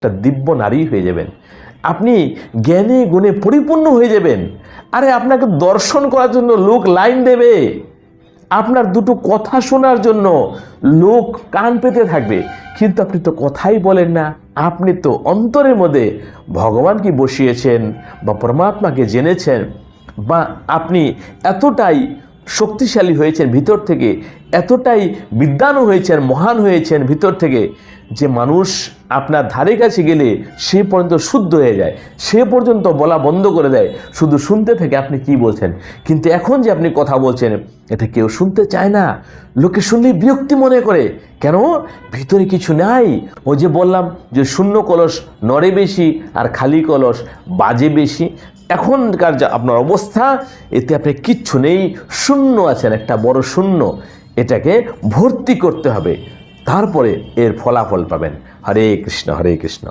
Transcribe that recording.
একটা দিব্য নারী হয়ে যাবেন, আপনি জ্ঞানে গুণে পরিপূর্ণ হয়ে যাবেন। আরে আপনাকে দর্শন করার জন্য লোক লাইন দেবে, আপনার দুটো কথা শোনার জন্য লোক কান পেতে থাকবে, কিন্তু আপনি তো কথাই বলেন না। আপনি তো অন্তরের মধ্যে ভগবানকে বসিয়েছেন বা পরমাত্মাকে জেনেছেন, বা আপনি এতটাই শক্তিশালী হয়েছেন ভিতর থেকে, এতটাই বিদ্বান হয়েছেন, মহান হয়েছেন ভিতর থেকে, যে মানুষ আপনার ধারে কাছে গেলে সে পর্যন্ত শুদ্ধ হয়ে যায়, সে পর্যন্ত বলা বন্ধ করে দেয়, শুধু শুনতে থাকে আপনি কি বলছেন। কিন্তু এখন যে আপনি কথা বলছেন, এটা কেউ শুনতে চায় না, লোকে শুনলেই বিরক্তি মনে করে। কেন? ভিতরে কিছু নাই। ও যে বললাম যে শূন্য কলস নড়ে বেশি আর খালি কলস বাজে বেশি। এখনকার যা আপনার অবস্থা, এতে আপনি কিচ্ছু নেই, শূন্য আছেন, একটা বড় শূন্য। এটাকে ভর্তি করতে হবে, তারপরে এর ফলাফল পাবেন। হরে কৃষ্ণ, হরে কৃষ্ণ।